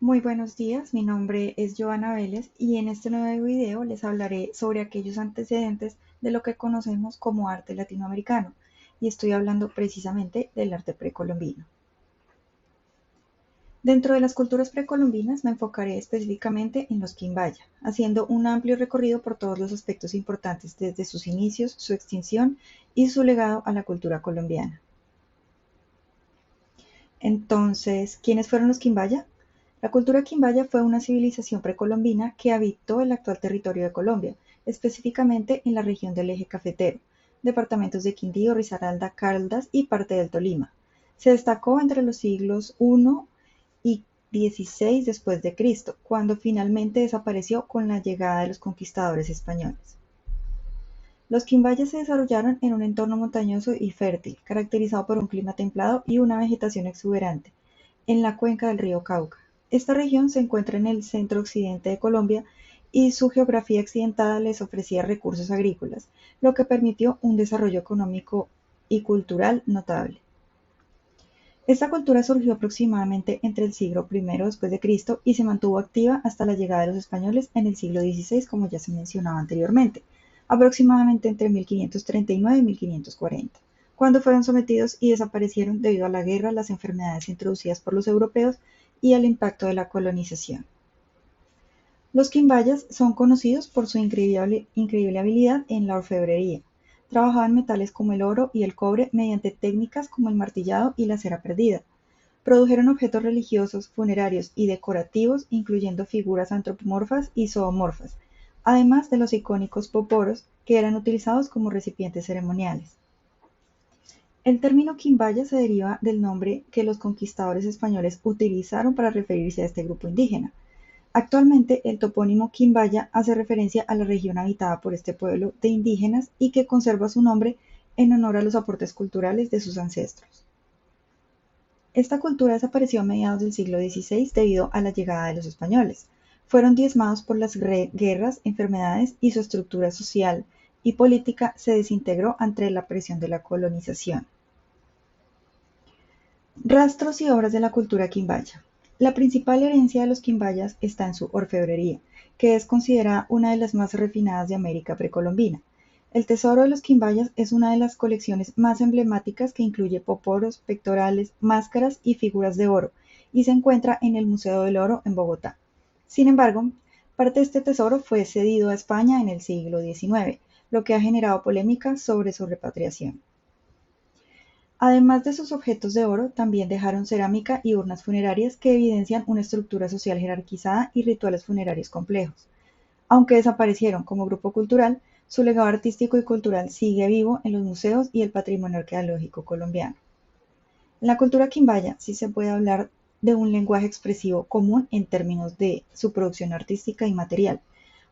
Muy buenos días, mi nombre es Joana Vélez y en este nuevo video les hablaré sobre aquellos antecedentes de lo que conocemos como arte latinoamericano, y estoy hablando precisamente del arte precolombino. Dentro de las culturas precolombinas me enfocaré específicamente en los quimbaya, haciendo un amplio recorrido por todos los aspectos importantes desde sus inicios, su extinción y su legado a la cultura colombiana. Entonces, ¿quiénes fueron los quimbaya? La cultura quimbaya fue una civilización precolombina que habitó el actual territorio de Colombia, específicamente en la región del Eje Cafetero, departamentos de Quindío, Risaralda, Caldas y parte del Tolima. Se destacó entre los siglos I y XVI después de Cristo, cuando finalmente desapareció con la llegada de los conquistadores españoles. Los quimbayas se desarrollaron en un entorno montañoso y fértil, caracterizado por un clima templado y una vegetación exuberante, en la cuenca del río Cauca. Esta región se encuentra en el centro-occidente de Colombia y su geografía accidentada les ofrecía recursos agrícolas, lo que permitió un desarrollo económico y cultural notable. Esta cultura surgió aproximadamente entre el siglo I después de Cristo y se mantuvo activa hasta la llegada de los españoles en el siglo XVI, como ya se mencionaba anteriormente, aproximadamente entre 1539 y 1540, cuando fueron sometidos y desaparecieron debido a la guerra, las enfermedades introducidas por los europeos y al impacto de la colonización. Los quimbayas son conocidos por su increíble habilidad en la orfebrería. Trabajaban metales como el oro y el cobre mediante técnicas como el martillado y la cera perdida. Produjeron objetos religiosos, funerarios y decorativos, incluyendo figuras antropomorfas y zoomorfas, además de los icónicos poporos, que eran utilizados como recipientes ceremoniales. El término quimbaya se deriva del nombre que los conquistadores españoles utilizaron para referirse a este grupo indígena. Actualmente, el topónimo Quimbaya hace referencia a la región habitada por este pueblo de indígenas y que conserva su nombre en honor a los aportes culturales de sus ancestros. Esta cultura desapareció a mediados del siglo XVI debido a la llegada de los españoles. Fueron diezmados por las guerras, enfermedades y su estructura social y política se desintegró ante la presión de la colonización. Rastros y obras de la cultura quimbaya. La principal herencia de los quimbayas está en su orfebrería, que es considerada una de las más refinadas de América precolombina. El tesoro de los quimbayas es una de las colecciones más emblemáticas que incluye poporos, pectorales, máscaras y figuras de oro, y se encuentra en el Museo del Oro en Bogotá. Sin embargo, parte de este tesoro fue cedido a España en el siglo XIX, lo que ha generado polémica sobre su repatriación. Además de sus objetos de oro, también dejaron cerámica y urnas funerarias que evidencian una estructura social jerarquizada y rituales funerarios complejos. Aunque desaparecieron como grupo cultural, su legado artístico y cultural sigue vivo en los museos y el patrimonio arqueológico colombiano. En la cultura quimbaya sí se puede hablar de un lenguaje expresivo común en términos de su producción artística y material,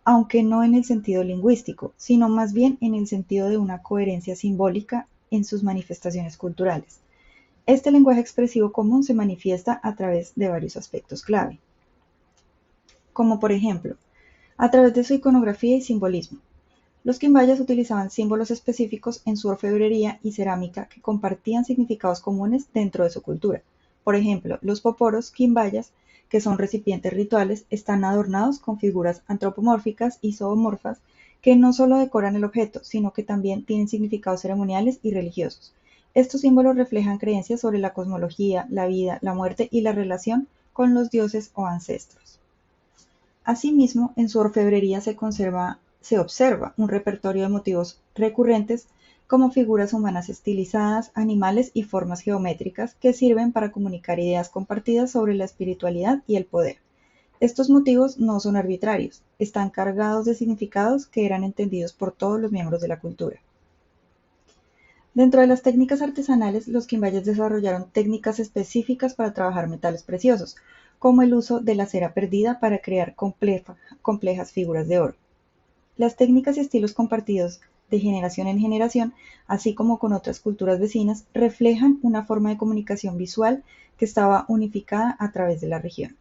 aunque no en el sentido lingüístico, sino más bien en el sentido de una coherencia simbólica en sus manifestaciones culturales. Este lenguaje expresivo común se manifiesta a través de varios aspectos clave, como por ejemplo, a través de su iconografía y simbolismo. Los quimbayas utilizaban símbolos específicos en su orfebrería y cerámica que compartían significados comunes dentro de su cultura. Por ejemplo, los poporos quimbayas, que son recipientes rituales, están adornados con figuras antropomórficas y zoomorfas que no solo decoran el objeto, sino que también tienen significados ceremoniales y religiosos. Estos símbolos reflejan creencias sobre la cosmología, la vida, la muerte y la relación con los dioses o ancestros. Asimismo, en su orfebrería se observa un repertorio de motivos recurrentes como figuras humanas estilizadas, animales y formas geométricas que sirven para comunicar ideas compartidas sobre la espiritualidad y el poder. Estos motivos no son arbitrarios, están cargados de significados que eran entendidos por todos los miembros de la cultura. Dentro de las técnicas artesanales, los quimbayas desarrollaron técnicas específicas para trabajar metales preciosos, como el uso de la cera perdida para crear complejas figuras de oro. Las técnicas y estilos compartidos de generación en generación, así como con otras culturas vecinas, reflejan una forma de comunicación visual que estaba unificada a través de la región.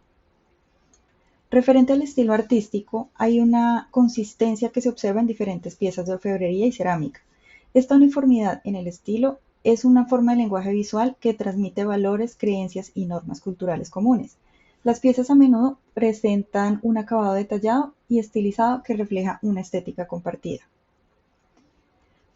Referente al estilo artístico, hay una consistencia que se observa en diferentes piezas de orfebrería y cerámica. Esta uniformidad en el estilo es una forma de lenguaje visual que transmite valores, creencias y normas culturales comunes. Las piezas a menudo presentan un acabado detallado y estilizado que refleja una estética compartida.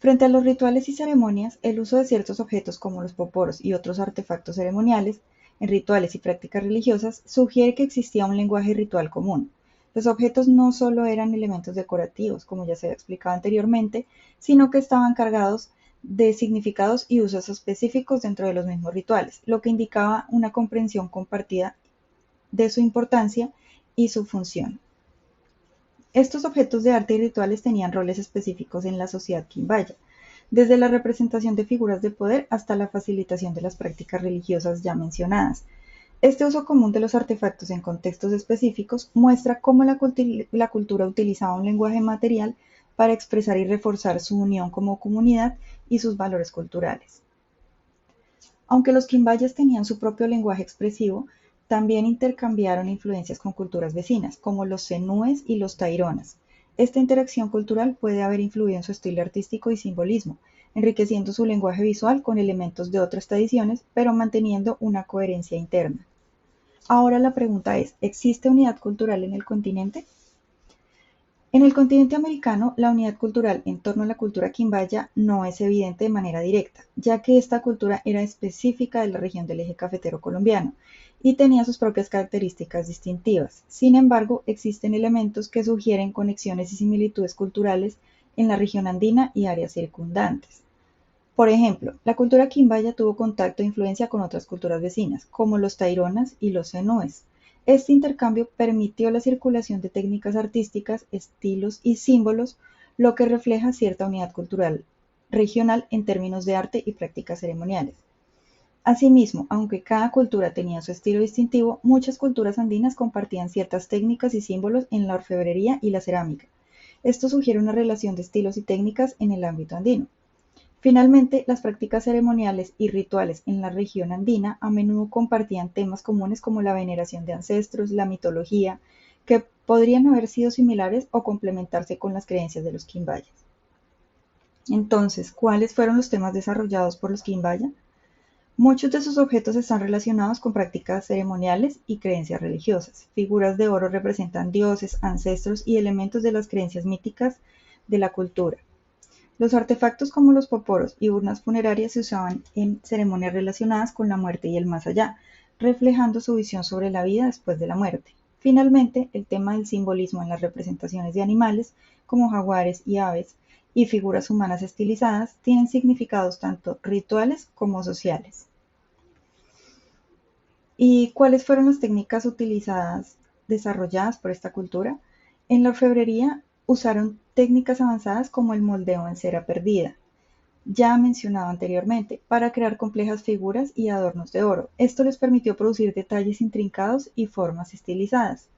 Frente a los rituales y ceremonias, el uso de ciertos objetos como los poporos y otros artefactos ceremoniales en rituales y prácticas religiosas sugiere que existía un lenguaje ritual común. Los objetos no solo eran elementos decorativos, como ya se había explicado anteriormente, sino que estaban cargados de significados y usos específicos dentro de los mismos rituales, lo que indicaba una comprensión compartida de su importancia y su función. Estos objetos de arte y rituales tenían roles específicos en la sociedad quimbaya, desde la representación de figuras de poder hasta la facilitación de las prácticas religiosas ya mencionadas. Este uso común de los artefactos en contextos específicos muestra cómo la cultura utilizaba un lenguaje material para expresar y reforzar su unión como comunidad y sus valores culturales. Aunque los quimbayas tenían su propio lenguaje expresivo, también intercambiaron influencias con culturas vecinas, como los zenúes y los taironas. Esta interacción cultural puede haber influido en su estilo artístico y simbolismo, enriqueciendo su lenguaje visual con elementos de otras tradiciones, pero manteniendo una coherencia interna. Ahora la pregunta es, ¿existe unidad cultural en el continente? En el continente americano, la unidad cultural en torno a la cultura quimbaya no es evidente de manera directa, ya que esta cultura era específica de la región del eje cafetero colombiano y tenía sus propias características distintivas. Sin embargo, existen elementos que sugieren conexiones y similitudes culturales en la región andina y áreas circundantes. Por ejemplo, la cultura quimbaya tuvo contacto e influencia con otras culturas vecinas, como los taironas y los zenúes. Este intercambio permitió la circulación de técnicas artísticas, estilos y símbolos, lo que refleja cierta unidad cultural regional en términos de arte y prácticas ceremoniales. Asimismo, aunque cada cultura tenía su estilo distintivo, muchas culturas andinas compartían ciertas técnicas y símbolos en la orfebrería y la cerámica. Esto sugiere una relación de estilos y técnicas en el ámbito andino. Finalmente, las prácticas ceremoniales y rituales en la región andina a menudo compartían temas comunes como la veneración de ancestros, la mitología, que podrían haber sido similares o complementarse con las creencias de los quimbayas. Entonces, ¿cuáles fueron los temas desarrollados por los quimbaya? Muchos de sus objetos están relacionados con prácticas ceremoniales y creencias religiosas. Figuras de oro representan dioses, ancestros y elementos de las creencias míticas de la cultura. Los artefactos como los poporos y urnas funerarias se usaban en ceremonias relacionadas con la muerte y el más allá, reflejando su visión sobre la vida después de la muerte. Finalmente, el tema del simbolismo en las representaciones de animales, como jaguares y aves, y figuras humanas estilizadas, tienen significados tanto rituales como sociales. ¿Y cuáles fueron las técnicas desarrolladas por esta cultura? En la orfebrería usaron técnicas avanzadas como el moldeo en cera perdida, ya mencionado anteriormente, para crear complejas figuras y adornos de oro. Esto les permitió producir detalles intrincados y formas estilizadas.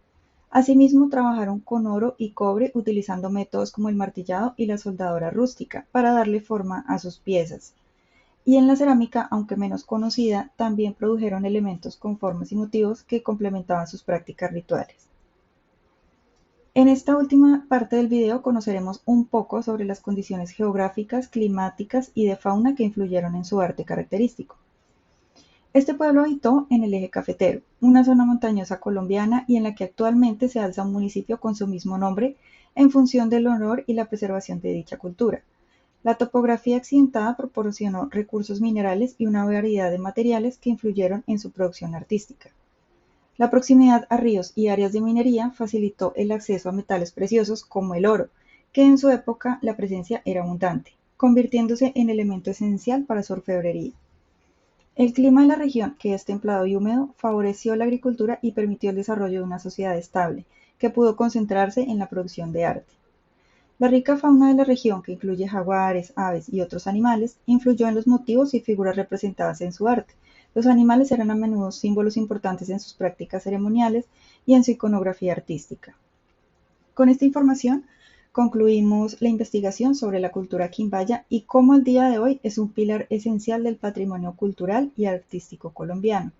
Asimismo, trabajaron con oro y cobre utilizando métodos como el martillado y la soldadura rústica para darle forma a sus piezas. Y en la cerámica, aunque menos conocida, también produjeron elementos con formas y motivos que complementaban sus prácticas rituales. En esta última parte del video conoceremos un poco sobre las condiciones geográficas, climáticas y de fauna que influyeron en su arte característico. Este pueblo habitó en el eje cafetero, una zona montañosa colombiana y en la que actualmente se alza un municipio con su mismo nombre en función del honor y la preservación de dicha cultura. La topografía accidentada proporcionó recursos minerales y una variedad de materiales que influyeron en su producción artística. La proximidad a ríos y áreas de minería facilitó el acceso a metales preciosos como el oro, que en su época la presencia era abundante, convirtiéndose en elemento esencial para su orfebrería. El clima de la región, que es templado y húmedo, favoreció la agricultura y permitió el desarrollo de una sociedad estable, que pudo concentrarse en la producción de arte. La rica fauna de la región, que incluye jaguares, aves y otros animales, influyó en los motivos y figuras representadas en su arte. Los animales eran a menudo símbolos importantes en sus prácticas ceremoniales y en su iconografía artística. Con esta información concluimos la investigación sobre la cultura quimbaya y cómo al día de hoy es un pilar esencial del patrimonio cultural y artístico colombiano.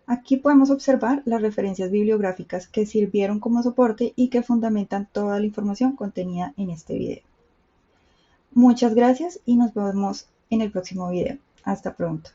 Aquí podemos observar las referencias bibliográficas que sirvieron como soporte y que fundamentan toda la información contenida en este video. Muchas gracias y nos vemos en el próximo video. Hasta pronto.